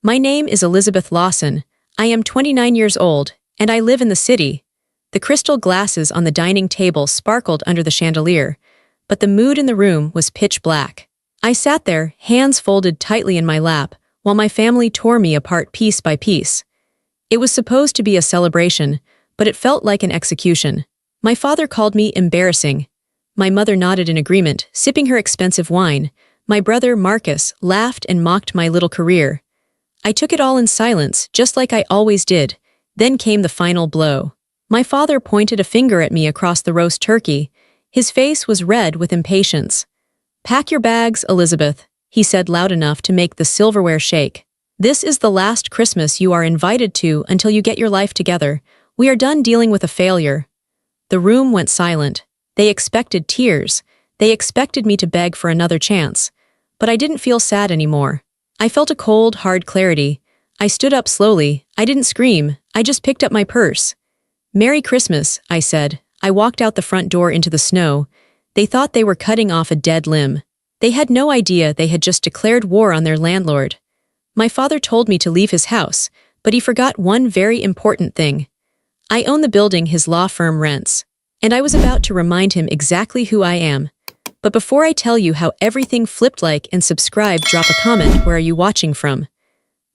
My name is Elizabeth Lawson. I am 29 years old, and I live in the city. The crystal glasses on the dining table sparkled under the chandelier, but the mood in the room was pitch black. I sat there, hands folded tightly in my lap, while my family tore me apart piece by piece. It was supposed to be a celebration, but it felt like an execution. My father called me embarrassing. My mother nodded in agreement, sipping her expensive wine. My brother, Marcus, laughed and mocked my little career. I took it all in silence, just like I always did. Then came the final blow. My father pointed a finger at me across the roast turkey. His face was red with impatience. "Pack your bags, Elizabeth," he said loud enough to make the silverware shake. "This is the last Christmas you are invited to until you get your life together. We are done dealing with a failure." The room went silent. They expected tears. They expected me to beg for another chance. But I didn't feel sad anymore. I felt a cold, hard clarity. I stood up slowly. I didn't scream. I just picked up my purse. "Merry Christmas," I said. I walked out the front door into the snow. They thought they were cutting off a dead limb. They had no idea they had just declared war on their landlord. My father told me to leave his house, but he forgot one very important thing. I own the building his law firm rents, and I was about to remind him exactly who I am. But before I tell you how everything flipped, like and subscribe, drop a comment. Where are you watching from?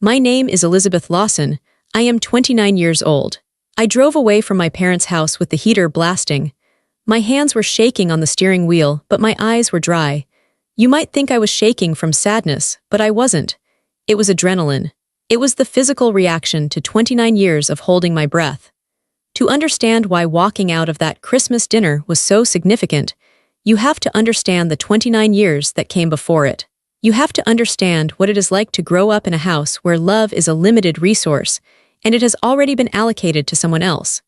My name is Elizabeth Lawson. I am 29 years old. I drove away from my parents' house with the heater blasting. My hands were shaking on the steering wheel, but my eyes were dry. You might think I was shaking from sadness, but I wasn't. It was adrenaline. It was the physical reaction to 29 years of holding my breath. To understand why walking out of that Christmas dinner was so significant, you have to understand the 29 years that came before it. You have to understand what it is like to grow up in a house where love is a limited resource, and it has already been allocated to someone else.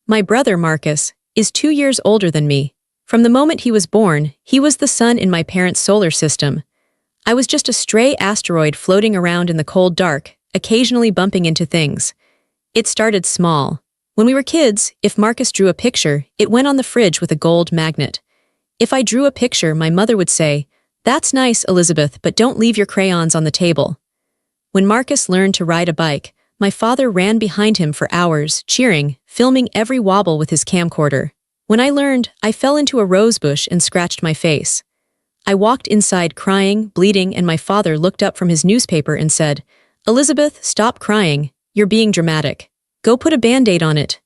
My brother, Marcus, is 2 years older than me. From the moment he was born, he was the sun in my parents' solar system. I was just a stray asteroid floating around in the cold dark, occasionally bumping into things. It started small. When we were kids, if Marcus drew a picture, it went on the fridge with a gold magnet. If I drew a picture, my mother would say, "That's nice, Elizabeth, but don't leave your crayons on the table." When Marcus learned to ride a bike, my father ran behind him for hours, cheering, filming every wobble with his camcorder. When I learned, I fell into a rosebush and scratched my face. I walked inside crying, bleeding, and my father looked up from his newspaper and said, "Elizabeth, stop crying. You're being dramatic. Go put a Band-Aid on it."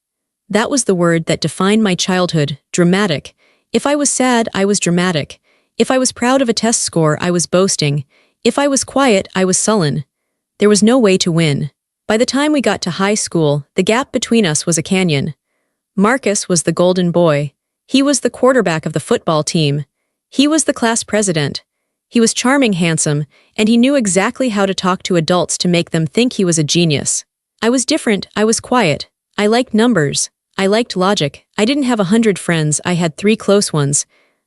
That was the word that defined my childhood, dramatic. If I was sad, I was dramatic. If I was proud of a test score, I was boasting. If I was quiet, I was sullen. There was no way to win. By the time we got to high school, the gap between us was a canyon. Marcus was the golden boy. He was the quarterback of the football team. He was the class president. He was charming, handsome, and he knew exactly how to talk to adults to make them think he was a genius. I was different. I was quiet. I liked numbers. I liked logic. I didn't have 100 friends. I had 3 close ones.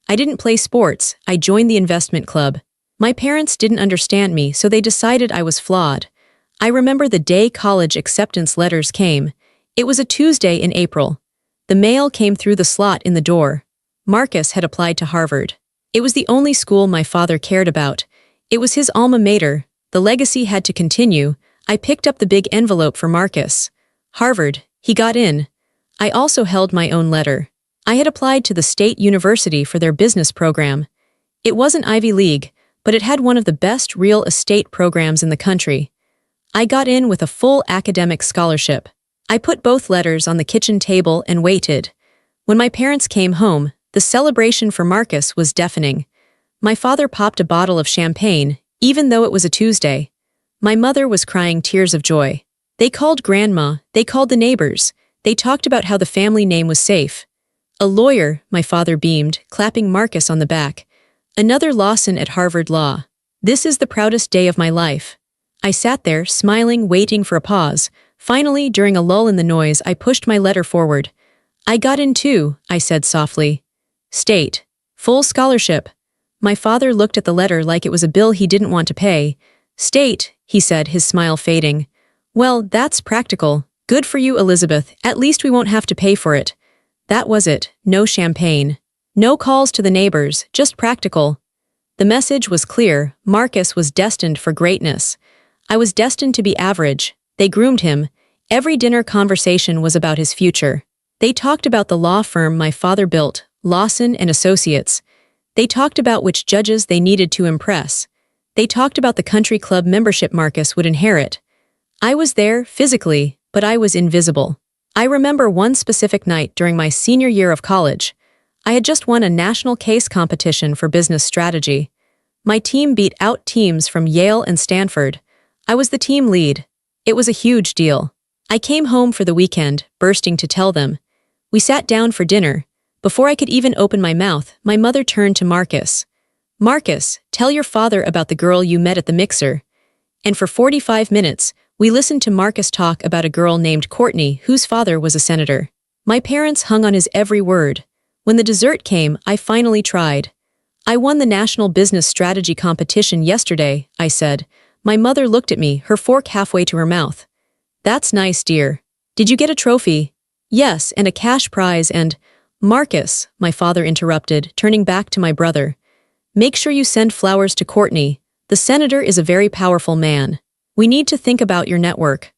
I didn't play sports. I joined the investment club. My parents didn't understand me, so they decided I was flawed. I remember the day college acceptance letters came. It was a Tuesday in April. The mail came through the slot in the door. Marcus had applied to Harvard. It was the only school my father cared about. It was his alma mater. The legacy had to continue. I picked up the big envelope for Marcus. Harvard. He got in. I also held my own letter. I had applied to the state university for their business program. It wasn't Ivy League, but it had one of the best real estate programs in the country. I got in with a full academic scholarship. I put both letters on the kitchen table and waited. When my parents came home, the celebration for Marcus was deafening. My father popped a bottle of champagne, even though it was a Tuesday. My mother was crying tears of joy. They called grandma, they called the neighbors. They talked about how the family name was safe. "A lawyer," my father beamed, clapping Marcus on the back. "Another Lawson at Harvard Law. This is the proudest day of my life." I sat there, smiling, waiting for a pause. Finally, during a lull in the noise, I pushed my letter forward. "I got in too," I said softly. "State. Full scholarship." My father looked at the letter like it was a bill he didn't want to pay. "State," he said, his smile fading. "Well, that's practical. Good for you, Elizabeth. At least we won't have to pay for it." That was it. No champagne. No calls to the neighbors, just practical. The message was clear. Marcus was destined for greatness. I was destined to be average. They groomed him. Every dinner conversation was about his future. They talked about the law firm my father built, Lawson and Associates. They talked about which judges they needed to impress. They talked about the country club membership Marcus would inherit. I was there, physically, but I was invisible. I remember one specific night during my senior year of college. I had just won a national case competition for business strategy. My team beat out teams from Yale and Stanford. I was the team lead. It was a huge deal. I came home for the weekend, bursting to tell them. We sat down for dinner. Before I could even open my mouth, my mother turned to Marcus. Marcus, tell your father about the girl you met at the mixer. And for 45 minutes, we listened to Marcus talk about a girl named Courtney whose father was a senator. My parents hung on his every word. When the dessert came, I finally tried. I won the national business strategy competition yesterday, I said. My mother looked at me, her fork halfway to her mouth. That's nice, dear. Did you get a trophy? Yes, and a cash prize and… Marcus, my father interrupted, turning back to my brother. Make sure you send flowers to Courtney. The senator is a very powerful man. We need to think about your network.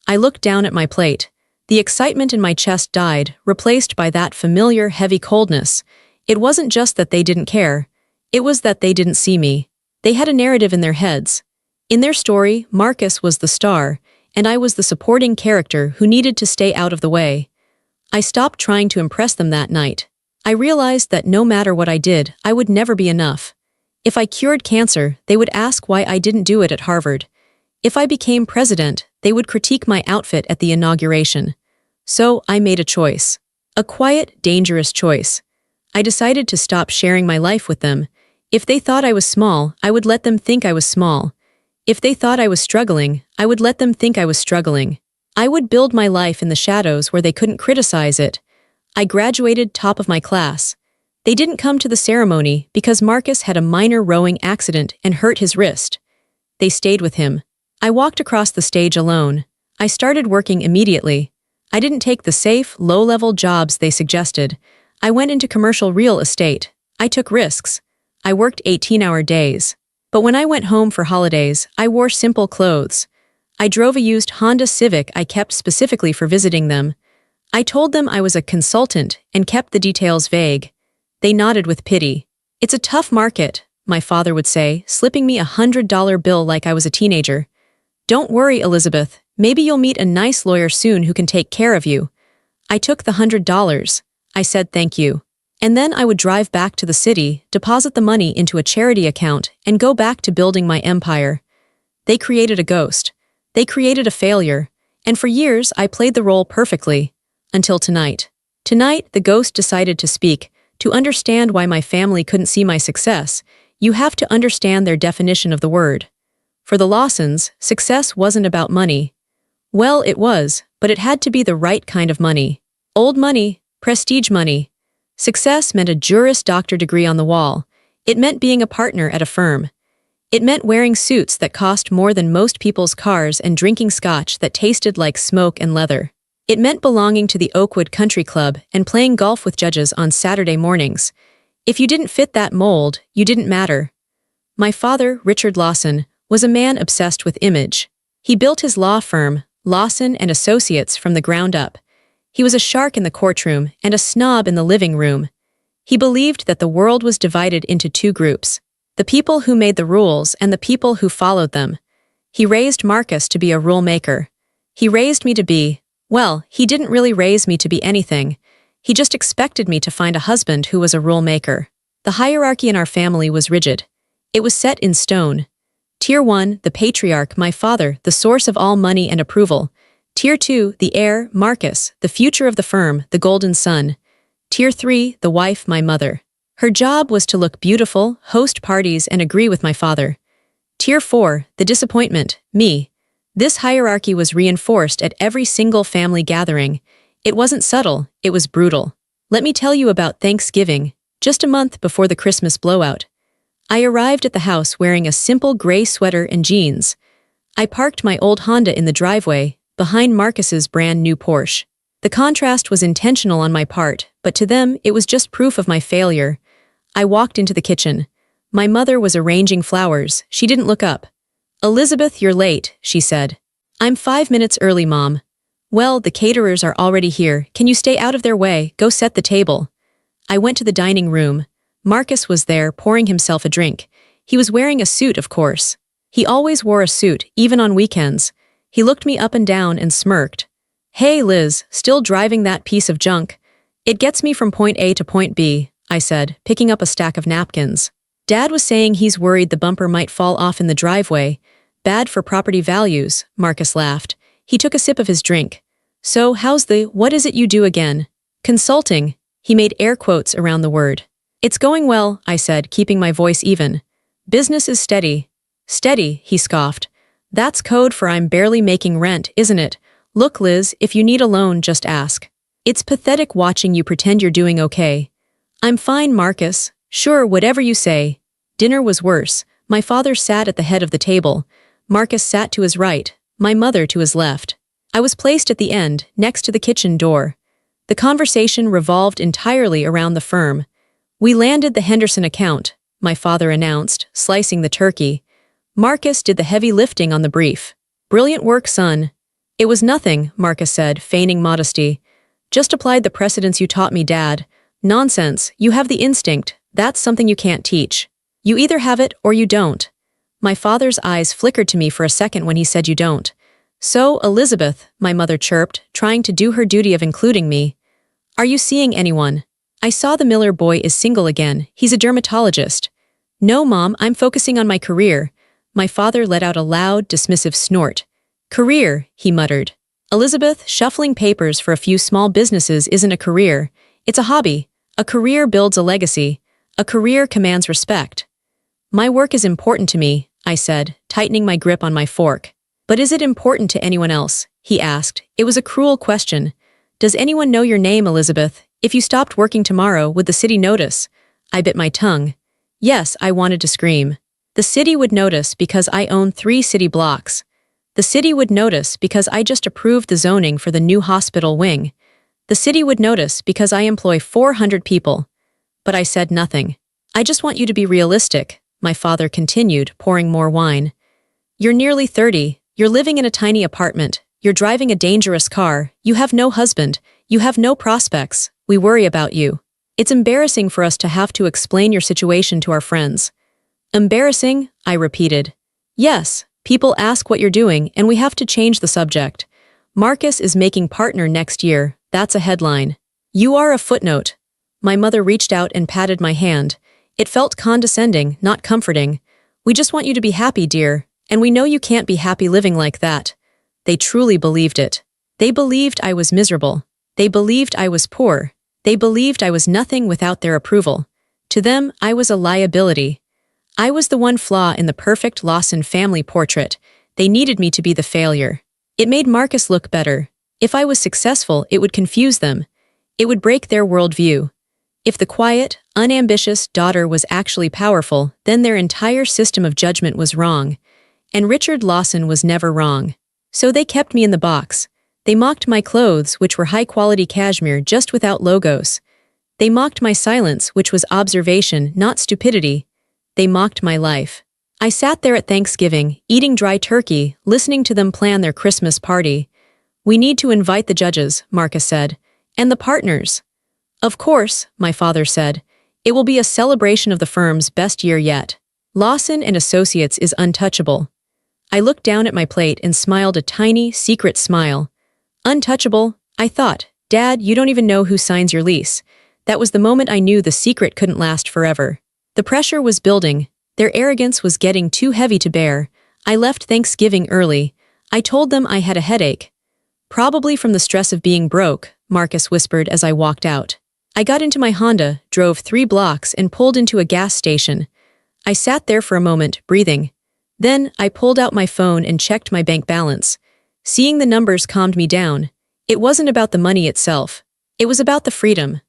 I looked down at my plate. The excitement in my chest died, replaced by that familiar, heavy coldness. It wasn't just that they didn't care. It was that they didn't see me. They had a narrative in their heads. In their story, Marcus was the star, and I was the supporting character who needed to stay out of the way. I stopped trying to impress them that night. I realized that no matter what I did, I would never be enough. If I cured cancer, they would ask why I didn't do it at Harvard. If I became president, they would critique my outfit at the inauguration. So I made a choice. A quiet, dangerous choice. I decided to stop sharing my life with them. If they thought I was small, I would let them think I was small. If they thought I was struggling, I would let them think I was struggling. I would build my life in the shadows where they couldn't criticize it. I graduated top of my class. They didn't come to the ceremony because Marcus had a minor rowing accident and hurt his wrist. They stayed with him. I walked across the stage alone. I started working immediately. I didn't take the safe, low-level jobs they suggested. I went into commercial real estate. I took risks. I worked 18-hour days. But when I went home for holidays, I wore simple clothes. I drove a used Honda Civic I kept specifically for visiting them. I told them I was a consultant and kept the details vague. They nodded with pity. It's a tough market, my father would say, slipping me $100 bill like I was a teenager. Don't worry, Elizabeth. Maybe you'll meet a nice lawyer soon who can take care of you. I took the $100. I said thank you. And then I would drive back to the city, deposit the money into a charity account, and go back to building my empire. They created a ghost. They created a failure. And for years, I played the role perfectly. Until tonight. Tonight, the ghost decided to speak. To understand why my family couldn't see my success, you have to understand their definition of the word. For the Lawsons, success wasn't about money. Well, it was, but it had to be the right kind of money. Old money, prestige money. Success meant a Juris Doctor degree on the wall. It meant being a partner at a firm. It meant wearing suits that cost more than most people's cars and drinking scotch that tasted like smoke and leather. It meant belonging to the Oakwood Country Club and playing golf with judges on Saturday mornings. If you didn't fit that mold, you didn't matter. My father, Richard Lawson, was a man obsessed with image. He built his law firm, Lawson and Associates, from the ground up. He was a shark in the courtroom and a snob in the living room. He believed that the world was divided into two groups. The people who made the rules and the people who followed them. He raised Marcus to be a rule maker. He raised me to be, well, he didn't really raise me to be anything. He just expected me to find a husband who was a rule maker. The hierarchy in our family was rigid. It was set in stone. Tier 1, the patriarch, my father, the source of all money and approval. Tier 2, the heir, Marcus, the future of the firm, the golden son. Tier 3, the wife, my mother. Her job was to look beautiful, host parties, and agree with my father. Tier 4, the disappointment, me. This hierarchy was reinforced at every single family gathering. It wasn't subtle, it was brutal. Let me tell you about Thanksgiving, just a month before the Christmas blowout. I arrived at the house wearing a simple gray sweater and jeans. I parked my old Honda in the driveway, behind Marcus's brand new Porsche. The contrast was intentional on my part, but to them, it was just proof of my failure. I walked into the kitchen. My mother was arranging flowers. She didn't look up. "Elizabeth, you're late," she said. "I'm 5 minutes early, Mom." "Well, the caterers are already here. Can you stay out of their way? Go set the table." I went to the dining room. Marcus was there, pouring himself a drink. He was wearing a suit, of course. He always wore a suit, even on weekends. He looked me up and down and smirked. "Hey, Liz, still driving that piece of junk?" "It gets me from point A to point B," I said, picking up a stack of napkins. "Dad was saying he's worried the bumper might fall off in the driveway. Bad for property values," Marcus laughed. He took a sip of his drink. "So, what is it you do again?" "Consulting." He made air quotes around the word. "It's going well," I said, keeping my voice even. "Business is steady." "Steady," he scoffed. "That's code for I'm barely making rent, isn't it? Look, Liz, if you need a loan, just ask. It's pathetic watching you pretend you're doing okay." "I'm fine, Marcus." "Sure, whatever you say." Dinner was worse. My father sat at the head of the table. Marcus sat to his right, my mother to his left. I was placed at the end, next to the kitchen door. The conversation revolved entirely around the firm. "We landed the Henderson account," my father announced, slicing the turkey. Marcus did the heavy lifting on the brief. "Brilliant work, son." "It was nothing," Marcus said, feigning modesty. "Just applied the precedents you taught me, Dad." "Nonsense, you have the instinct. That's something you can't teach. You either have it or you don't." My father's eyes flickered to me for a second when he said you don't. "So, Elizabeth," my mother chirped, trying to do her duty of including me. "Are you seeing anyone?" "I saw the Miller boy is single again. He's a dermatologist." "No, Mom, I'm focusing on my career." My father let out a loud, dismissive snort. "Career," he muttered. "Elizabeth, shuffling papers for a few small businesses isn't a career. It's a hobby. A career builds a legacy. A career commands respect." "My work is important to me," I said, tightening my grip on my fork. "But is it important to anyone else?" he asked. It was a cruel question. "Does anyone know your name, Elizabeth? If you stopped working tomorrow, would the city notice?" I bit my tongue. Yes, I wanted to scream. The city would notice because I own 3 city blocks. The city would notice because I just approved the zoning for the new hospital wing. The city would notice because I employ 400 people. But I said nothing. "I just want you to be realistic," my father continued, pouring more wine. "You're nearly 30. You're living in a tiny apartment. You're driving a dangerous car. You have no husband. You have no prospects. We worry about you. It's embarrassing for us to have to explain your situation to our friends." "Embarrassing?" I repeated. "Yes, people ask what you're doing, and we have to change the subject. Marcus is making partner next year. That's a headline. You are a footnote." My mother reached out and patted my hand. It felt condescending, not comforting. "We just want you to be happy, dear, and we know you can't be happy living like that." They truly believed it. They believed I was miserable. They believed I was poor. They believed I was nothing without their approval. To them, I was a liability. I was the one flaw in the perfect Lawson family portrait. They needed me to be the failure. It made Marcus look better. If I was successful, it would confuse them. It would break their worldview. If the quiet, unambitious daughter was actually powerful, then their entire system of judgment was wrong. And Richard Lawson was never wrong. So they kept me in the box. They mocked my clothes, which were high-quality cashmere just without logos. They mocked my silence, which was observation, not stupidity. They mocked my life. I sat there at Thanksgiving, eating dry turkey, listening to them plan their Christmas party. "We need to invite the judges," Marcus said. "And the partners." "Of course," my father said. "It will be a celebration of the firm's best year yet. Lawson and Associates is untouchable." I looked down at my plate and smiled a tiny, secret smile. "Untouchable?" I thought. "Dad, you don't even know who signs your lease." That was the moment I knew the secret couldn't last forever. The pressure was building. Their arrogance was getting too heavy to bear. I left Thanksgiving early. I told them I had a headache. "Probably from the stress of being broke," Marcus whispered as I walked out. I got into my Honda, drove 3 blocks, and pulled into a gas station. I sat there for a moment, breathing. Then, I pulled out my phone and checked my bank balance. Seeing the numbers calmed me down. It wasn't about the money itself. It was about the freedom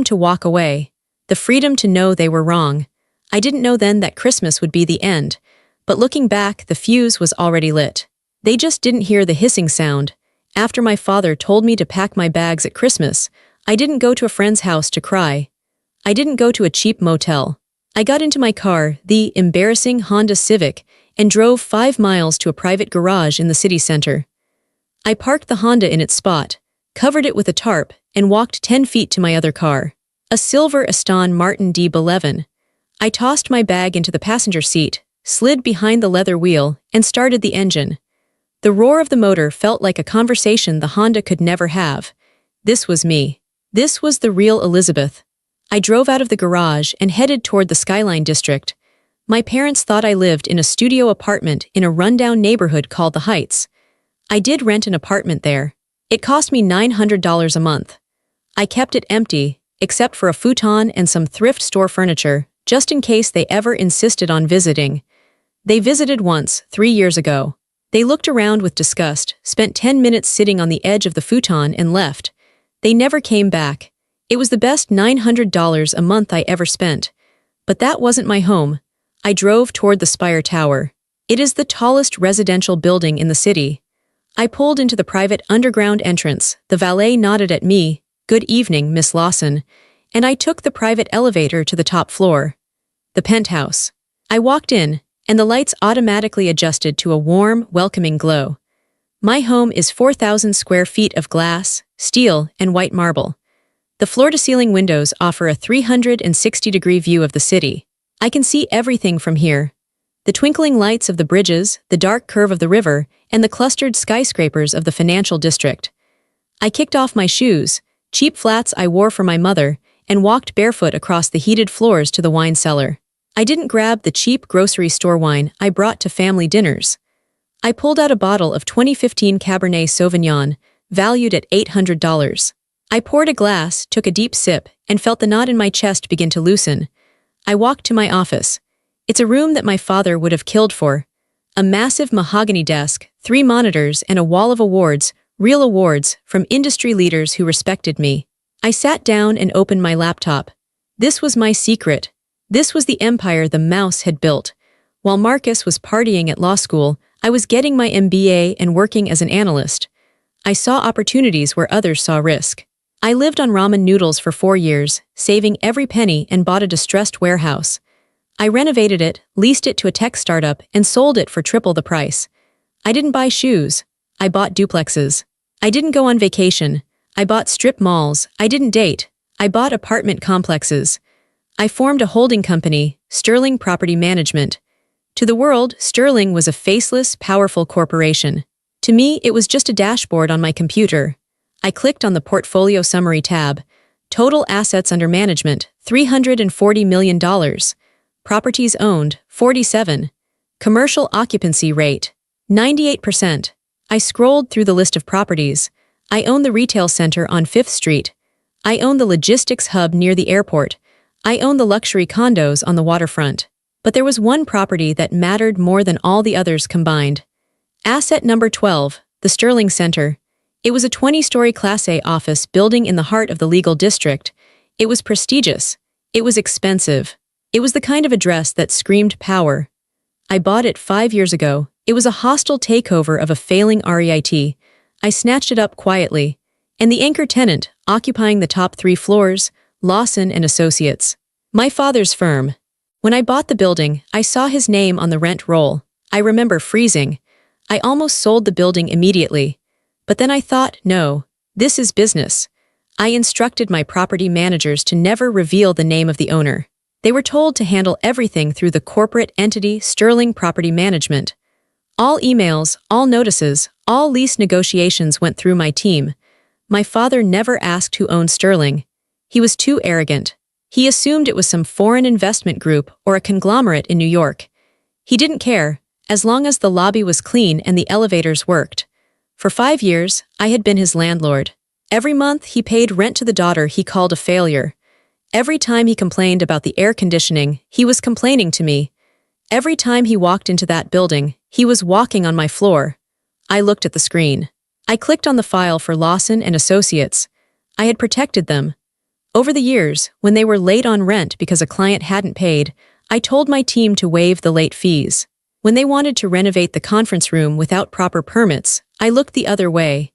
to walk away, the freedom to know they were wrong. I didn't know then that Christmas would be the end, but looking back, the fuse was already lit. They just didn't hear the hissing sound. After my father told me to pack my bags at Christmas, I didn't go to a friend's house to cry. I didn't go to a cheap motel. I got into my car, the embarrassing Honda Civic, and drove 5 miles to a private garage in the city center. I parked the Honda in its spot, covered it with a tarp, and walked 10 feet to my other car, a silver Aston Martin D11. I tossed my bag into the passenger seat, slid behind the leather wheel, and started the engine. The roar of the motor felt like a conversation the Honda could never have. This was me. This was the real Elizabeth. I drove out of the garage and headed toward the Skyline District. My parents thought I lived in a studio apartment in a rundown neighborhood called the Heights. I did rent an apartment there. It cost me $900 a month. I kept it empty, except for a futon and some thrift store furniture, just in case they ever insisted on visiting. They visited once, 3 years ago. They looked around with disgust, spent 10 minutes sitting on the edge of the futon and left. They never came back. It was the best $900 a month I ever spent. But that wasn't my home. I drove toward the Spire Tower. It is the tallest residential building in the city. I pulled into the private underground entrance. The valet nodded at me, "Good evening, Miss Lawson," and I took the private elevator to the top floor. The penthouse. I walked in, and the lights automatically adjusted to a warm, welcoming glow. My home is 4,000 square feet of glass, steel, and white marble. The floor-to-ceiling windows offer a 360-degree view of the city. I can see everything from here. The twinkling lights of the bridges, the dark curve of the river, and the clustered skyscrapers of the financial district. I kicked off my shoes, cheap flats I wore for my mother, and walked barefoot across the heated floors to the wine cellar. I didn't grab the cheap grocery store wine I brought to family dinners. I pulled out a bottle of 2015 Cabernet Sauvignon, valued at $800. I poured a glass, took a deep sip, and felt the knot in my chest begin to loosen. I walked to my office. It's a room that my father would have killed for. A massive mahogany desk, 3 monitors, and a wall of awards, real awards, from industry leaders who respected me. I sat down and opened my laptop. This was my secret. This was the empire the mouse had built. While Marcus was partying at law school, I was getting my MBA and working as an analyst. I saw opportunities where others saw risk. I lived on ramen noodles for 4 years, saving every penny, and bought a distressed warehouse. I renovated it, leased it to a tech startup, and sold it for triple the price. I didn't buy shoes. I bought duplexes. I didn't go on vacation. I bought strip malls. I didn't date. I bought apartment complexes. I formed a holding company, Sterling Property Management. To the world, Sterling was a faceless, powerful corporation. To me, it was just a dashboard on my computer. I clicked on the Portfolio Summary tab. Total assets under management, $340 million. Properties owned, 47. Commercial occupancy rate, 98%. I scrolled through the list of properties. I own the retail center on 5th Street. I own the logistics hub near the airport. I own the luxury condos on the waterfront. But there was one property that mattered more than all the others combined. Asset number 12, the Sterling Center. It was a 20-story Class A office building in the heart of the legal district. It was prestigious. It was expensive. It was the kind of address that screamed power. I bought it 5 years ago. It was a hostile takeover of a failing REIT. I snatched it up quietly. And the anchor tenant, occupying the top 3 floors, Lawson and Associates. My father's firm. When I bought the building, I saw his name on the rent roll. I remember freezing. I almost sold the building immediately. But then I thought, no, this is business. I instructed my property managers to never reveal the name of the owner. They were told to handle everything through the corporate entity Sterling Property Management. All emails, all notices, all lease negotiations went through my team. My father never asked who owned Sterling. He was too arrogant. He assumed it was some foreign investment group or a conglomerate in New York. He didn't care, as long as the lobby was clean and the elevators worked. For 5 years, I had been his landlord. Every month, he paid rent to the daughter he called a failure. Every time he complained about the air conditioning, he was complaining to me. Every time he walked into that building, he was walking on my floor. I looked at the screen. I clicked on the file for Lawson and Associates. I had protected them. Over the years, when they were late on rent because a client hadn't paid, I told my team to waive the late fees. When they wanted to renovate the conference room without proper permits, I looked the other way.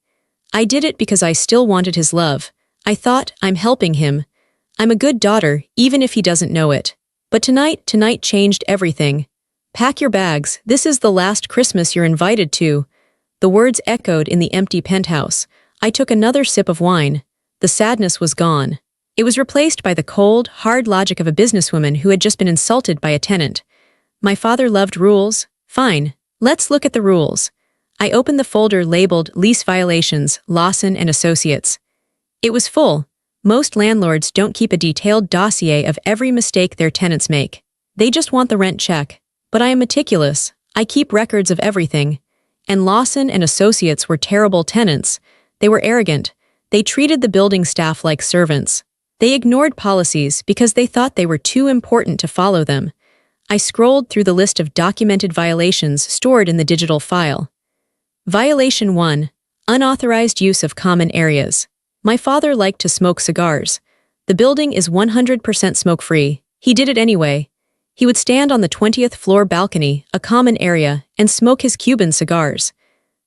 I did it because I still wanted his love. I thought, I'm helping him. I'm a good daughter, even if he doesn't know it. But tonight changed everything. Pack your bags, this is the last Christmas you're invited to." The words echoed in the empty penthouse. I took another sip of wine. The sadness was gone. It was replaced by the cold, hard logic of a businesswoman who had just been insulted by a tenant. My father loved rules. Fine, let's look at the rules. I opened the folder labeled Lease Violations, Lawson and Associates. It was full. Most landlords don't keep a detailed dossier of every mistake their tenants make. They just want the rent check. But I am meticulous. I keep records of everything. And Lawson and Associates were terrible tenants. They were arrogant. They treated the building staff like servants. They ignored policies because they thought they were too important to follow them. I scrolled through the list of documented violations stored in the digital file. Violation 1. Unauthorized use of common areas. My father liked to smoke cigars. The building is 100% smoke-free. He did it anyway. He would stand on the 20th floor balcony, a common area, and smoke his Cuban cigars.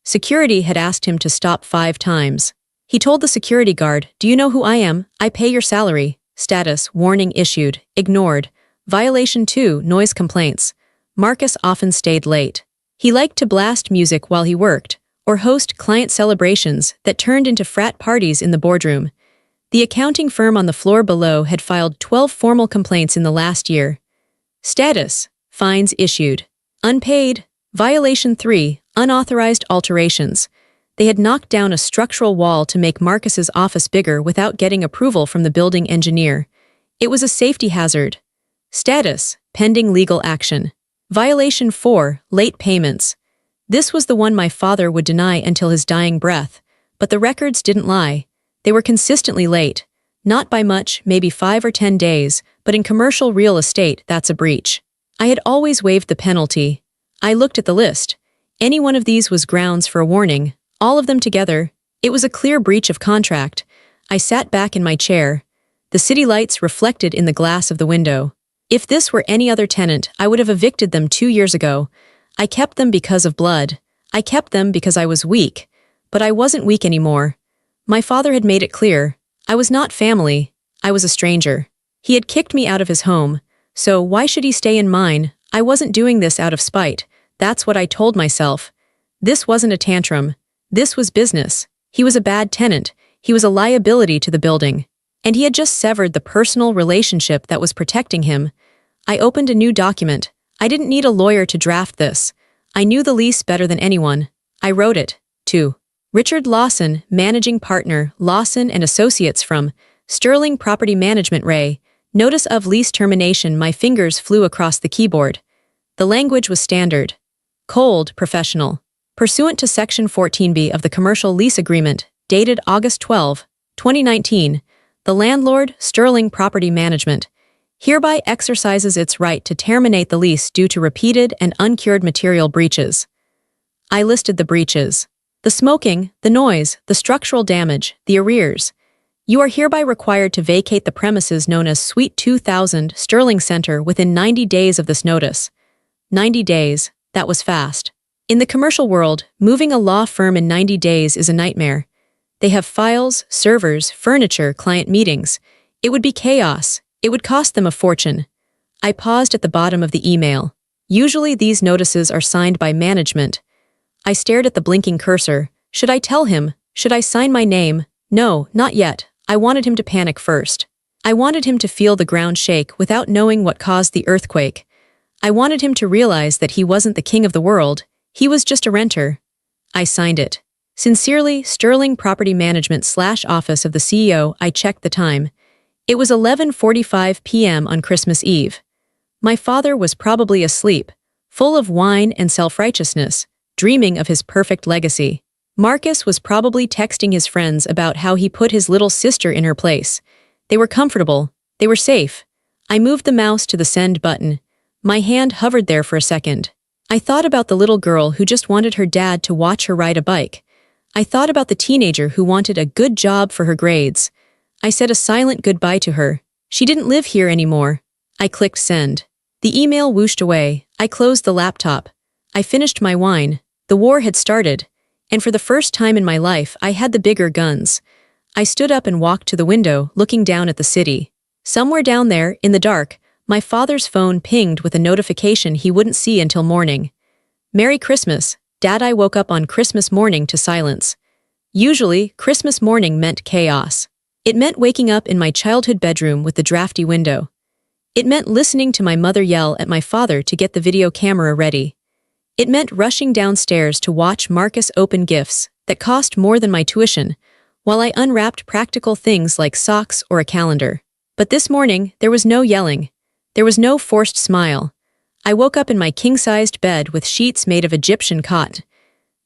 Security had asked him to stop 5 times. He told the security guard, "Do you know who I am? I pay your salary." Status, warning issued, ignored. Violation 2, noise complaints. Marcus often stayed late. He liked to blast music while he worked, or host client celebrations that turned into frat parties in the boardroom. The accounting firm on the floor below had filed 12 formal complaints in the last year. Status, fines issued. Unpaid. Violation 3, unauthorized alterations. They had knocked down a structural wall to make Marcus's office bigger without getting approval from the building engineer. It was a safety hazard. Status, pending legal action. Violation 4, late payments. This was the one my father would deny until his dying breath, but the records didn't lie. They were consistently late. Not by much, maybe 5 or 10 days, but in commercial real estate, that's a breach. I had always waived the penalty. I looked at the list. Any one of these was grounds for a warning. All of them together, it was a clear breach of contract. I sat back in my chair. The city lights reflected in the glass of the window. If this were any other tenant, I would have evicted them 2 years ago. I kept them because of blood. I kept them because I was weak. But I wasn't weak anymore. My father had made it clear. I was not family. I was a stranger. He had kicked me out of his home. So why should he stay in mine? I wasn't doing this out of spite. That's what I told myself. This wasn't a tantrum. This was business. He was a bad tenant. He was a liability to the building. And he had just severed the personal relationship that was protecting him. I opened a new document. I didn't need a lawyer to draft this. I knew the lease better than anyone. I wrote it. To Richard Lawson, Managing Partner, Lawson and Associates from Sterling Property Management Ray. Notice of lease termination. My fingers flew across the keyboard. The language was standard. Cold, professional. Pursuant to Section 14B of the Commercial Lease Agreement, dated August 12, 2019, the landlord, Sterling Property Management, hereby exercises its right to terminate the lease due to repeated and uncured material breaches. I listed the breaches. The smoking, the noise, the structural damage, the arrears. You are hereby required to vacate the premises known as Suite 2000 Sterling Center within 90 days of this notice. 90 days, that was fast. In the commercial world, moving a law firm in 90 days is a nightmare. They have files, servers, furniture, client meetings. It would be chaos. It would cost them a fortune. I paused at the bottom of the email. Usually these notices are signed by management. I stared at the blinking cursor. Should I tell him? Should I sign my name? No, not yet. I wanted him to panic first. I wanted him to feel the ground shake without knowing what caused the earthquake. I wanted him to realize that he wasn't the king of the world. He was just a renter. I signed it. Sincerely, Sterling Property Management/Office of the CEO. I checked the time. It was 11:45 p.m. on Christmas Eve. My father was probably asleep, full of wine and self-righteousness, dreaming of his perfect legacy. Marcus was probably texting his friends about how he put his little sister in her place. They were comfortable. They were safe. I moved the mouse to the send button. My hand hovered there for a second. I thought about the little girl who just wanted her dad to watch her ride a bike. I thought about the teenager who wanted a good job for her grades. I said a silent goodbye to her. She didn't live here anymore. I clicked send. The email whooshed away. I closed the laptop. I finished my wine. The war had started. And for the first time in my life, I had the bigger guns. I stood up and walked to the window, looking down at the city. Somewhere down there, in the dark, My father's phone pinged with a notification he wouldn't see until morning. "Merry Christmas, Dad." I woke up on Christmas morning to silence. Usually, Christmas morning meant chaos. It meant waking up in my childhood bedroom with the drafty window. It meant listening to my mother yell at my father to get the video camera ready. It meant rushing downstairs to watch Marcus open gifts that cost more than my tuition, while I unwrapped practical things like socks or a calendar. But this morning, there was no yelling. There was no forced smile. I woke up in my king-sized bed with sheets made of Egyptian cotton.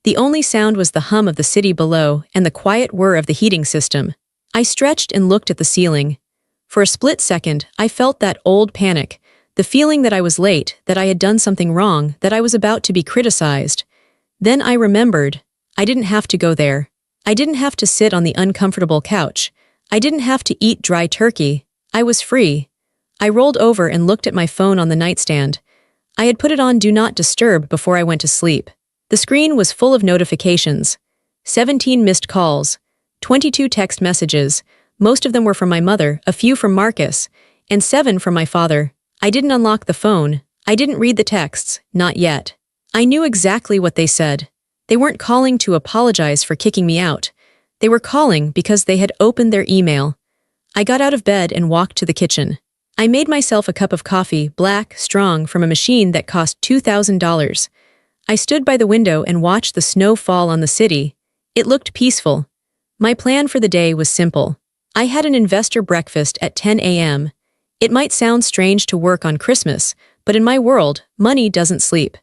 The only sound was the hum of the city below and the quiet whir of the heating system. I stretched and looked at the ceiling. For a split second, I felt that old panic, the feeling that I was late, that I had done something wrong, that I was about to be criticized. Then I remembered, I didn't have to go there. I didn't have to sit on the uncomfortable couch. I didn't have to eat dry turkey. I was free. I rolled over and looked at my phone on the nightstand. I had put it on Do Not Disturb before I went to sleep. The screen was full of notifications. 17 missed calls, 22 text messages. Most of them were from my mother, a few from Marcus, and 7 from my father. I didn't unlock the phone. I didn't read the texts, not yet. I knew exactly what they said. They weren't calling to apologize for kicking me out. They were calling because they had opened their email. I got out of bed and walked to the kitchen. I made myself a cup of coffee, black, strong, from a machine that cost $2,000. I stood by the window and watched the snow fall on the city. It looked peaceful. My plan for the day was simple. I had an investor breakfast at 10 a.m. It might sound strange to work on Christmas, but in my world, money doesn't sleep.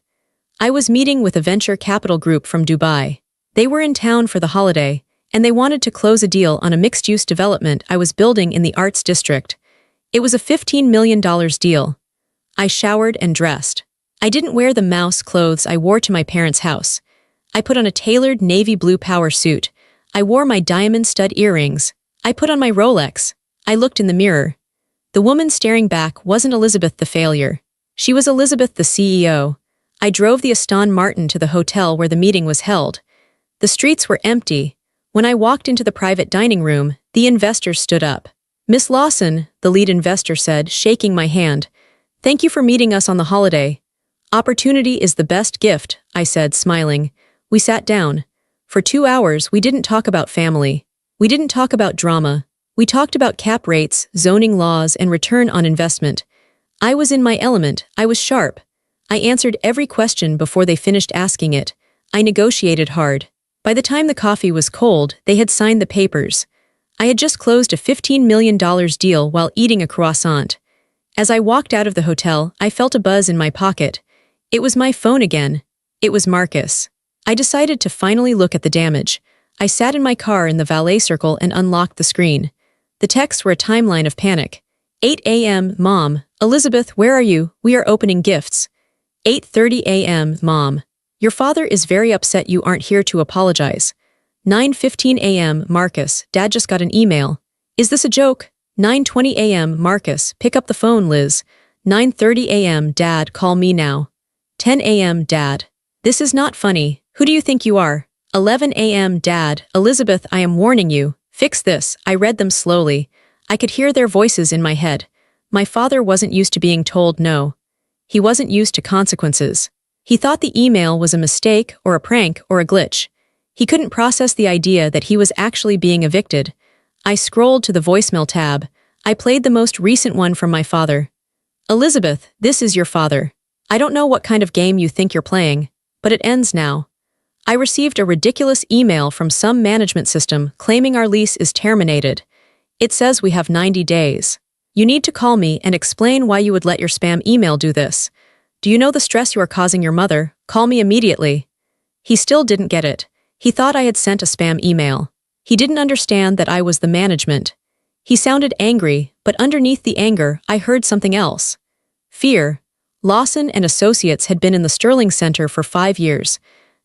I was meeting with a venture capital group from Dubai. They were in town for the holiday, and they wanted to close a deal on a mixed-use development I was building in the Arts District. It was a $15 million deal. I showered and dressed. I didn't wear the mouse clothes I wore to my parents' house. I put on a tailored navy blue power suit. I wore my diamond stud earrings. I put on my Rolex. I looked in the mirror. The woman staring back wasn't Elizabeth the failure. She was Elizabeth the CEO. I drove the Aston Martin to the hotel where the meeting was held. The streets were empty. When I walked into the private dining room, the investors stood up. "Miss Lawson," the lead investor said, shaking my hand. "Thank you for meeting us on the holiday." "Opportunity is the best gift," I said, smiling. We sat down. For 2 hours, we didn't talk about family. We didn't talk about drama. We talked about cap rates, zoning laws, and return on investment. I was in my element. I was sharp. I answered every question before they finished asking it. I negotiated hard. By the time the coffee was cold, they had signed the papers. I had just closed a $15 million deal while eating a croissant. As I walked out of the hotel, I felt a buzz in my pocket. It was my phone again. It was Marcus. I decided to finally look at the damage. I sat in my car in the valet circle and unlocked the screen. The texts were a timeline of panic. 8 a.m. Mom. Elizabeth, where are you? We are opening gifts. 8:30 a.m. Mom. Your father is very upset you aren't here to apologize. 9:15 a.m. Marcus. Dad just got an email. Is this a joke? 9:20 a.m. Marcus. Pick up the phone, Liz. 9:30 a.m. Dad, call me now. 10 a.m. Dad. This is not funny. Who do you think you are? 11 a.m. Dad. Elizabeth, I am warning you. Fix this. I read them slowly. I could hear their voices in my head. My father wasn't used to being told no. He wasn't used to consequences. He thought the email was a mistake or a prank or a glitch. He couldn't process the idea that he was actually being evicted. I scrolled to the voicemail tab. I played the most recent one from my father. Elizabeth, this is your father. I don't know what kind of game you think you're playing, but it ends now. I received a ridiculous email from some management system claiming our lease is terminated. It says we have 90 days. You need to call me and explain why you would let your spam email do this. Do you know the stress you are causing your mother? Call me immediately. He still didn't get it. He thought I had sent a spam email. He didn't understand that I was the management. He sounded angry, but underneath the anger, I heard something else. Fear. Lawson and Associates had been in the Sterling Center for 5 years.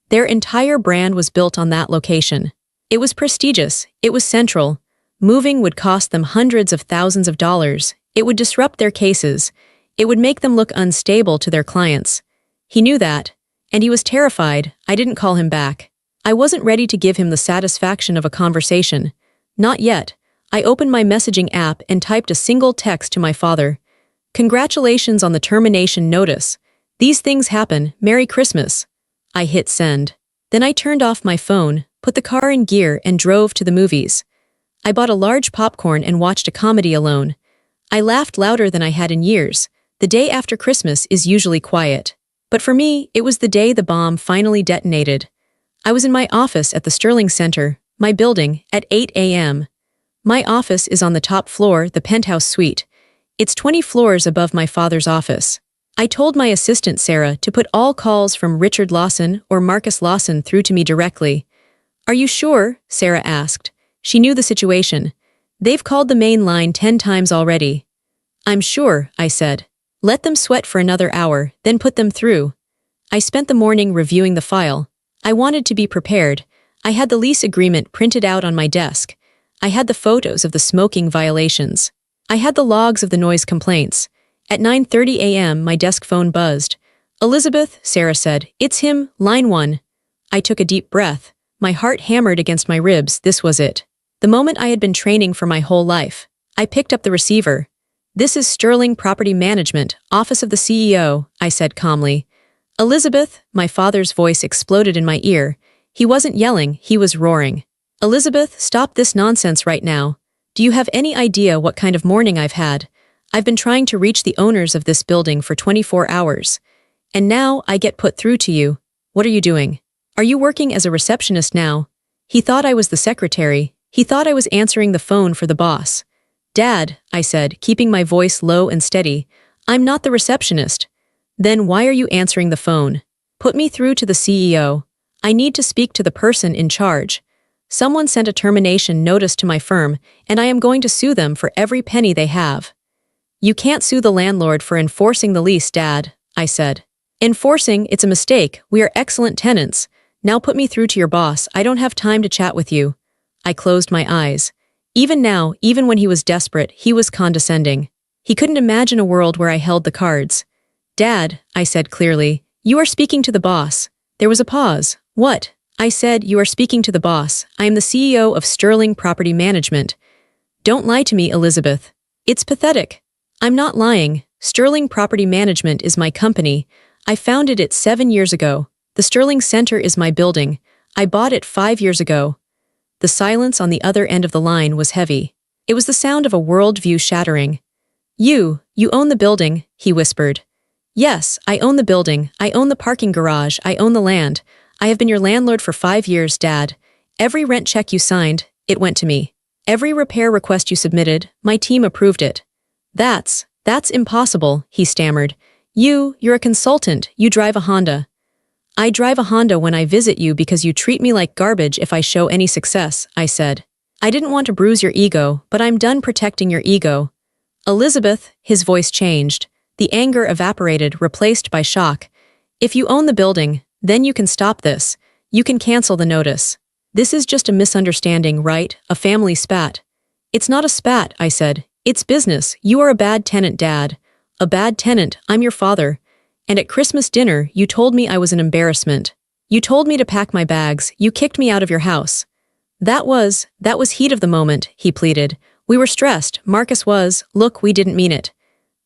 Their entire brand was built on that location. It was prestigious. It was central. Moving would cost them hundreds of thousands of dollars. It would disrupt their cases. It would make them look unstable to their clients. He knew that, and he was terrified. I didn't call him back. I wasn't ready to give him the satisfaction of a conversation. Not yet. I opened my messaging app and typed a single text to my father. Congratulations on the termination notice. These things happen. Merry Christmas. I hit send. Then I turned off my phone, put the car in gear, and drove to the movies. I bought a large popcorn and watched a comedy alone. I laughed louder than I had in years. The day after Christmas is usually quiet. But for me, it was the day the bomb finally detonated. I was in my office at the Sterling Center, my building, at 8 a.m. My office is on the top floor, the penthouse suite. It's 20 floors above my father's office. I told my assistant Sarah to put all calls from Richard Lawson or Marcus Lawson through to me directly. Are you sure? Sarah asked. She knew the situation. They've called the main line 10 times already. I'm sure, I said. Let them sweat for another hour, then put them through. I spent the morning reviewing the file. I wanted to be prepared. I had the lease agreement printed out on my desk. I had the photos of the smoking violations. I had the logs of the noise complaints. At 9:30 a.m. my desk phone buzzed. Elizabeth, Sarah said, it's him, line 1. I took a deep breath. My heart hammered against my ribs. This was it. The moment I had been training for my whole life. I picked up the receiver. This is Sterling Property Management, Office of the CEO, I said calmly. Elizabeth, my father's voice exploded in my ear. He wasn't yelling, he was roaring. Elizabeth, stop this nonsense right now. Do you have any idea what kind of morning I've had? I've been trying to reach the owners of this building for 24 hours. And now I get put through to you. What are you doing? Are you working as a receptionist now? He thought I was the secretary. He thought I was answering the phone for the boss. Dad, I said, keeping my voice low and steady, I'm not the receptionist. Then why are you answering the phone? Put me through to the CEO. I need to speak to the person in charge. Someone sent a termination notice to my firm, and I am going to sue them for every penny they have. You can't sue the landlord for enforcing the lease, Dad, I said. Enforcing, it's a mistake. We are excellent tenants. Now put me through to your boss. I don't have time to chat with you. I closed my eyes. Even now, even when he was desperate, he was condescending. He couldn't imagine a world where I held the cards. Dad, I said clearly, you are speaking to the boss. There was a pause. What? I said, you are speaking to the boss. I am the CEO of Sterling Property Management. Don't lie to me, Elizabeth. It's pathetic. I'm not lying. Sterling Property Management is my company. I founded it 7 years ago. The Sterling Center is my building. I bought it 5 years ago. The silence on the other end of the line was heavy. It was the sound of a worldview shattering. You own the building, he whispered. Yes, I own the building. I own the parking garage. I own the land. I have been your landlord for 5 years, Dad. Every rent check you signed, it went to me. Every repair request you submitted, my team approved it. That's impossible, he stammered. You're a consultant. You drive a Honda. I drive a Honda when I visit you because you treat me like garbage if I show any success, I said. I didn't want to bruise your ego, but I'm done protecting your ego. Elizabeth, his voice changed. The anger evaporated, replaced by shock. If you own the building, then you can stop this. You can cancel the notice. This is just a misunderstanding, right? A family spat. It's not a spat, I said. It's business. You are a bad tenant, Dad. A bad tenant. I'm your father. And at Christmas dinner, you told me I was an embarrassment. You told me to pack my bags. You kicked me out of your house. That was heat of the moment, he pleaded. We were stressed. Marcus was. Look, we didn't mean it.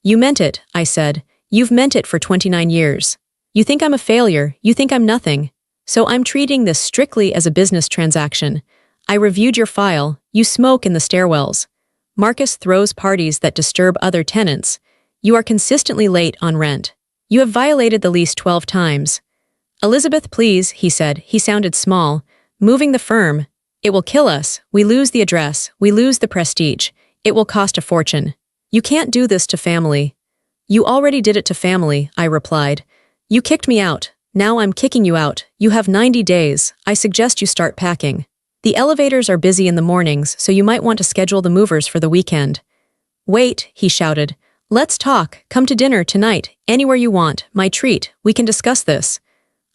You meant it, I said. You've meant it for 29 years. You think I'm a failure. You think I'm nothing. So I'm treating this strictly as a business transaction. I reviewed your file. You smoke in the stairwells. Marcus throws parties that disturb other tenants. You are consistently late on rent. You have violated the lease 12 times. Elizabeth, please, he said. He sounded small. Moving the firm. It will kill us. We lose the address. We lose the prestige. It will cost a fortune. You can't do this to family. You already did it to family, I replied. You kicked me out. Now I'm kicking you out. You have 90 days. I suggest you start packing. The elevators are busy in the mornings, so you might want to schedule the movers for the weekend. Wait, he shouted. Let's talk. Come to dinner tonight. Anywhere you want. My treat. We can discuss this.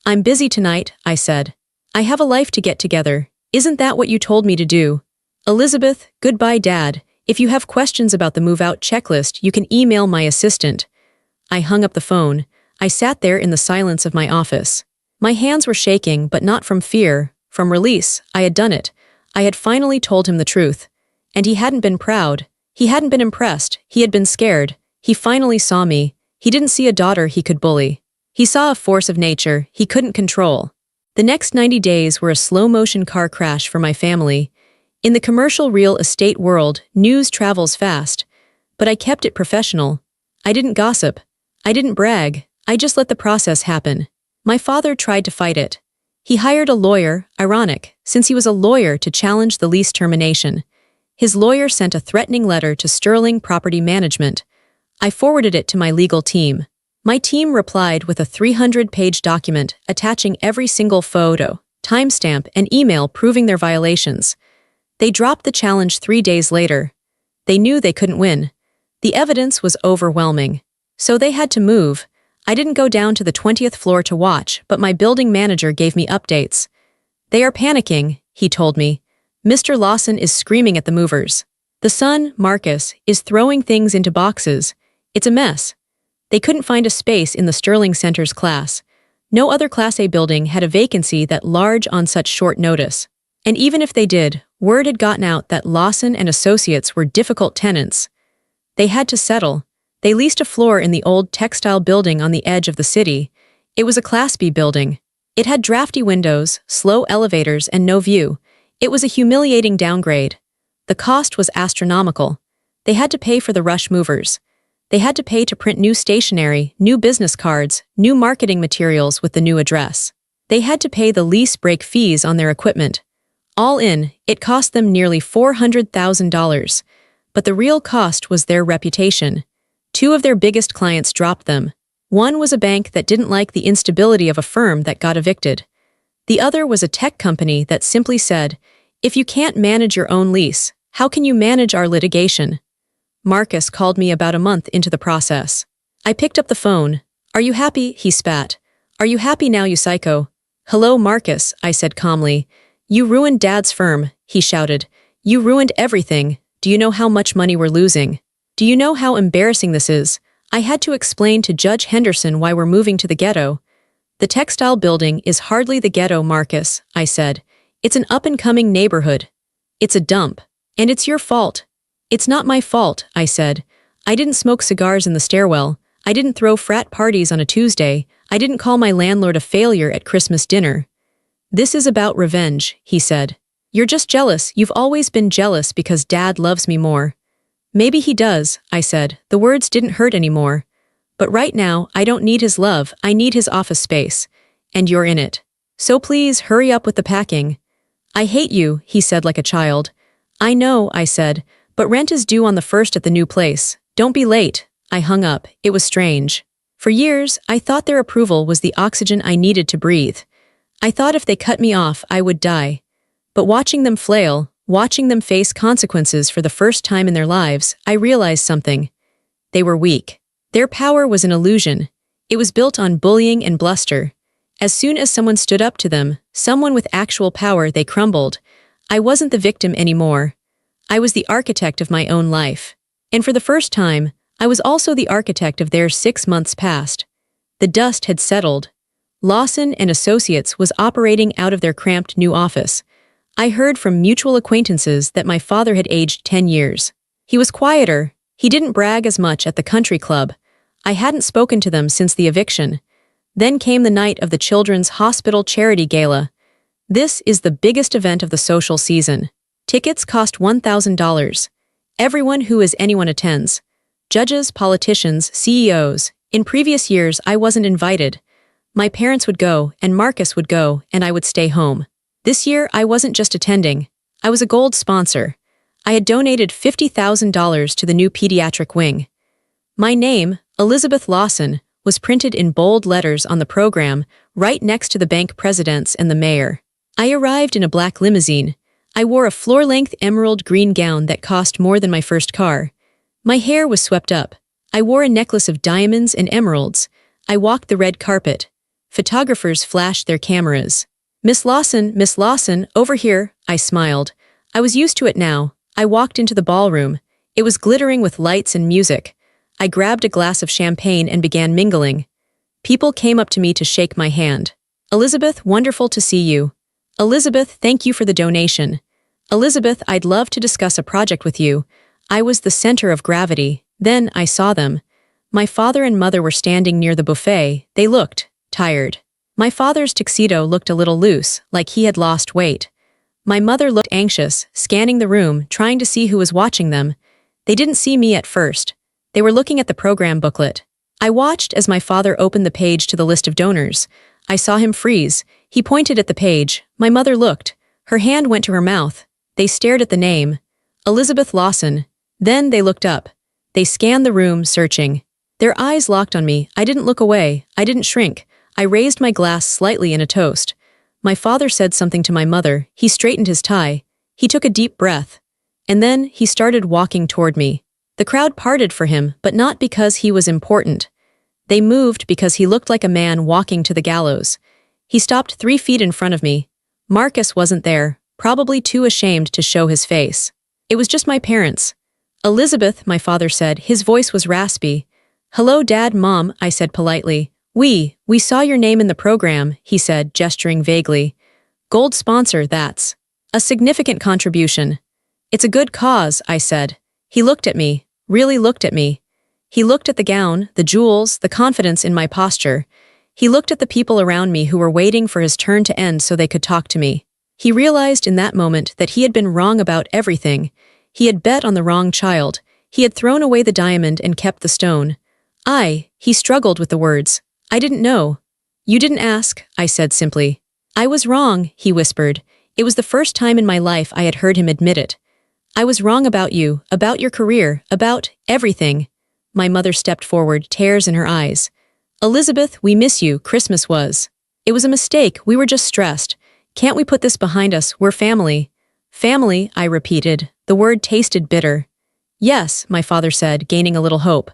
I'm busy tonight, I said. I have a life to get together. Isn't that what you told me to do? Elizabeth, goodbye, Dad. If you have questions about the move-out checklist, you can email my assistant. I hung up the phone. I sat there in the silence of my office. My hands were shaking, but not from fear, from release. I had done it. I had finally told him the truth. And he hadn't been proud. He hadn't been impressed. He had been scared. He finally saw me. He didn't see a daughter he could bully. He saw a force of nature he couldn't control. The next 90 days were a slow-motion car crash for my family. In the commercial real estate world, news travels fast. But I kept it professional. I didn't gossip. I didn't brag. I just let the process happen. My father tried to fight it. He hired a lawyer, ironic, since he was a lawyer, to challenge the lease termination. His lawyer sent a threatening letter to Sterling Property Management. I forwarded it to my legal team. My team replied with a 300-page document attaching every single photo, timestamp, and email proving their violations. They dropped the challenge 3 days later. They knew they couldn't win. The evidence was overwhelming. So they had to move. I didn't go down to the 20th floor to watch, but my building manager gave me updates. "They are panicking," he told me. "Mr. Lawson is screaming at the movers. The son, Marcus, is throwing things into boxes. It's a mess." They couldn't find a space in the Sterling Center's class. No other Class A building had a vacancy that large on such short notice. And even if they did, word had gotten out that Lawson and Associates were difficult tenants. They had to settle. They leased a floor in the old textile building on the edge of the city. It was a Class B building. It had drafty windows, slow elevators, and no view. It was a humiliating downgrade. The cost was astronomical. They had to pay for the rush movers. They had to pay to print new stationery, new business cards, new marketing materials with the new address. They had to pay the lease break fees on their equipment. All in, it cost them nearly $400,000. But the real cost was their reputation. 2 of their biggest clients dropped them. One was a bank that didn't like the instability of a firm that got evicted. The other was a tech company that simply said, "If you can't manage your own lease, how can you manage our litigation?" Marcus called me about a month into the process. I picked up the phone. "Are you happy?" he spat. "Are you happy now, you psycho?" "Hello, Marcus," I said calmly. "You ruined Dad's firm," he shouted. "You ruined everything. Do you know how much money we're losing? Do you know how embarrassing this is? I had to explain to Judge Henderson why we're moving to the ghetto." "The textile building is hardly the ghetto, Marcus," I said. "It's an up-and-coming neighborhood. It's a dump. And it's your fault." "It's not my fault," I said. "I didn't smoke cigars in the stairwell. I didn't throw frat parties on a Tuesday. I didn't call my landlord a failure at Christmas dinner." "This is about revenge," he said. "You're just jealous. You've always been jealous because Dad loves me more." "Maybe he does," I said. The words didn't hurt anymore. "But right now, I don't need his love. I need his office space. And you're in it. So please hurry up with the packing." "I hate you," he said like a child. "I know," I said, "but rent is due on the 1st at the new place. Don't be late." I hung up. It was strange. For years, I thought their approval was the oxygen I needed to breathe. I thought if they cut me off, I would die. But watching them flail, watching them face consequences for the first time in their lives, I realized something. They were weak. Their power was an illusion. It was built on bullying and bluster. As soon as someone stood up to them, someone with actual power, they crumbled. I wasn't the victim anymore. I was the architect of my own life. And for the first time, I was also the architect of their 6 months past. The dust had settled. Lawson and Associates was operating out of their cramped new office. I heard from mutual acquaintances that my father had aged 10 years. He was quieter. He didn't brag as much at the country club. I hadn't spoken to them since the eviction. Then came the night of the Children's Hospital Charity Gala. This is the biggest event of the social season. Tickets cost $1,000. Everyone who is anyone attends. Judges, politicians, CEOs. In previous years, I wasn't invited. My parents would go, and Marcus would go, and I would stay home. This year, I wasn't just attending. I was a gold sponsor. I had donated $50,000 to the new pediatric wing. My name, Elizabeth Lawson, was printed in bold letters on the program, right next to the bank presidents and the mayor. I arrived in a black limousine. I wore a floor-length emerald green gown that cost more than my first car. My hair was swept up. I wore a necklace of diamonds and emeralds. I walked the red carpet. Photographers flashed their cameras. Miss Lawson, over here," I smiled. I was used to it now. I walked into the ballroom. It was glittering with lights and music. I grabbed a glass of champagne and began mingling. People came up to me to shake my hand. "Elizabeth, wonderful to see you." "Elizabeth, thank you for the donation." "Elizabeth, I'd love to discuss a project with you." I was the center of gravity. Then I saw them. My father and mother were standing near the buffet. They looked tired. My father's tuxedo looked a little loose, like he had lost weight. My mother looked anxious, scanning the room, trying to see who was watching them. They didn't see me at first. They were looking at the program booklet. I watched as my father opened the page to the list of donors. I saw him freeze. He pointed at the page. My mother looked. Her hand went to her mouth. They stared at the name. Elizabeth Lawson. Then they looked up. They scanned the room, searching. Their eyes locked on me. I didn't look away. I didn't shrink. I raised my glass slightly in a toast. My father said something to my mother. He straightened his tie. He took a deep breath. And then he started walking toward me. The crowd parted for him, but not because he was important. They moved because he looked like a man walking to the gallows. He stopped 3 feet in front of me. Marcus wasn't there, probably too ashamed to show his face. It was just my parents. Elizabeth, my father said. His voice was raspy. Hello, Dad, Mom, I said politely. We saw your name in the program, he said, gesturing vaguely. Gold sponsor, that's a significant contribution. It's a good cause, I said. He looked at me, really looked at me. He looked at the gown, the jewels, the confidence in my posture. He looked at the people around me who were waiting for his turn to end so they could talk to me. He realized in that moment that he had been wrong about everything. He had bet on the wrong child. He had thrown away the diamond and kept the stone. He struggled with the words. I didn't know. You didn't ask, I said simply. I was wrong, he whispered. It was the first time in my life I had heard him admit it. I was wrong about you, about your career, about everything. My mother stepped forward, tears in her eyes. Elizabeth, we miss you, Christmas was. It was a mistake, we were just stressed. Can't we put this behind us? We're family. Family, I repeated. The word tasted bitter. Yes, my father said, gaining a little hope.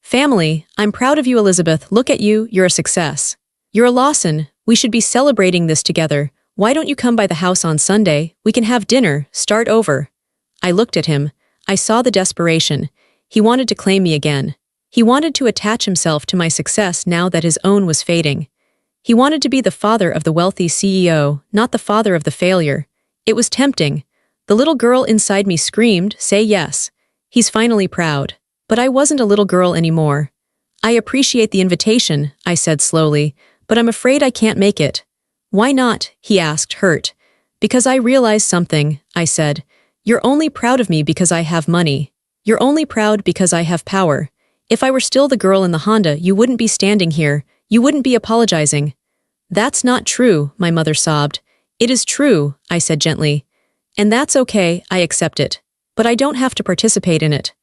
Family, I'm proud of you, Elizabeth. Look at you, you're a success. You're a Lawson. We should be celebrating this together. Why don't you come by the house on Sunday? We can have dinner, start over. I looked at him. I saw the desperation. He wanted to claim me again. He wanted to attach himself to my success now that his own was fading. He wanted to be the father of the wealthy CEO, not the father of the failure. It was tempting. The little girl inside me screamed, say yes. He's finally proud. But I wasn't a little girl anymore. I appreciate the invitation, I said slowly, but I'm afraid I can't make it. Why not? He asked, hurt. Because I realized something, I said. You're only proud of me because I have money. You're only proud because I have power. If I were still the girl in the Honda, you wouldn't be standing here. You wouldn't be apologizing. That's not true, my mother sobbed. It is true, I said gently. And that's okay, I accept it. But I don't have to participate in it.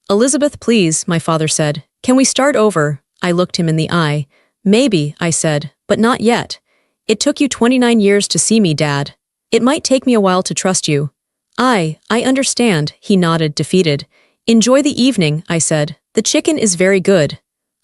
Elizabeth, please, my father said. Can we start over? I looked him in the eye. Maybe, I said, but not yet. It took you 29 years to see me, Dad. It might take me a while to trust you. I understand, he nodded, defeated. Enjoy the evening, I said. The chicken is very good.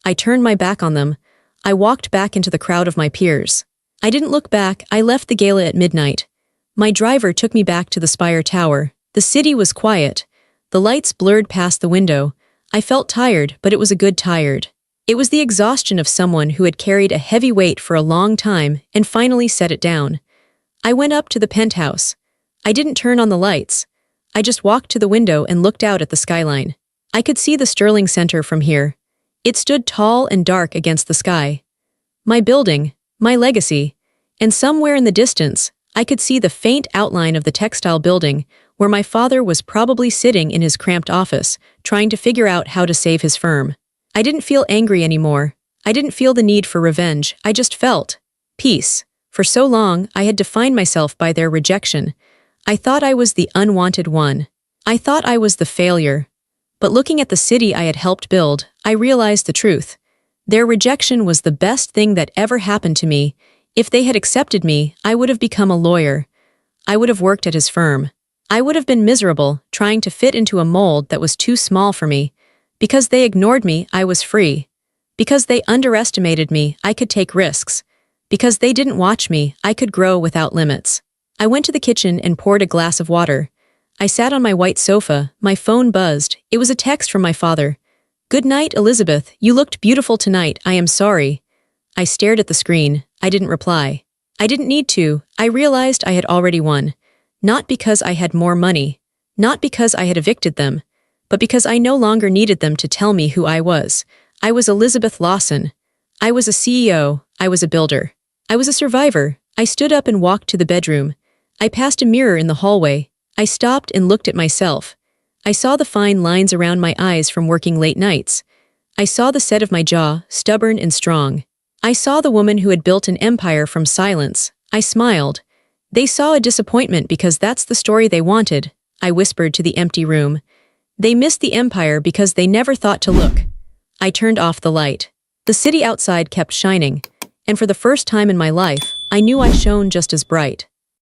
I turned my back on them. I walked back into the crowd of my peers. I didn't look back. I left the gala at midnight. My driver took me back to the Spire Tower. The city was quiet. The lights blurred past the window. I felt tired, but it was a good tired. It was the exhaustion of someone who had carried a heavy weight for a long time and finally set it down. I went up to the penthouse. I didn't turn on the lights. I just walked to the window and looked out at the skyline. I could see the Sterling Center from here. It stood tall and dark against the sky. My building, my legacy, and somewhere in the distance, I could see the faint outline of the textile building where my father was probably sitting in his cramped office, trying to figure out how to save his firm. I didn't feel angry anymore. I didn't feel the need for revenge. I just felt peace. For so long, I had defined myself by their rejection. I thought I was the unwanted one. I thought I was the failure. But looking at the city I had helped build, I realized the truth. Their rejection was the best thing that ever happened to me. If they had accepted me, I would have become a lawyer. I would have worked at his firm. I would have been miserable, trying to fit into a mold that was too small for me. Because they ignored me, I was free. Because they underestimated me, I could take risks. Because they didn't watch me, I could grow without limits. I went to the kitchen and poured a glass of water. I sat on my white sofa, my phone buzzed. It was a text from my father. Good night, Elizabeth. You looked beautiful tonight. I am sorry. I stared at the screen. I didn't reply. I didn't need to. I realized I had already won. Not because I had more money. Not because I had evicted them. But because I no longer needed them to tell me who I was. I was Elizabeth Lawson. I was a CEO. I was a builder. I was a survivor. I stood up and walked to the bedroom. I passed a mirror in the hallway. I stopped and looked at myself. I saw the fine lines around my eyes from working late nights. I saw the set of my jaw, stubborn and strong. I saw the woman who had built an empire from silence. I smiled. They saw a disappointment because that's the story they wanted, I whispered to the empty room. They missed the empire because they never thought to look. I turned off the light. The city outside kept shining, and for the first time in my life, I knew I shone just as bright.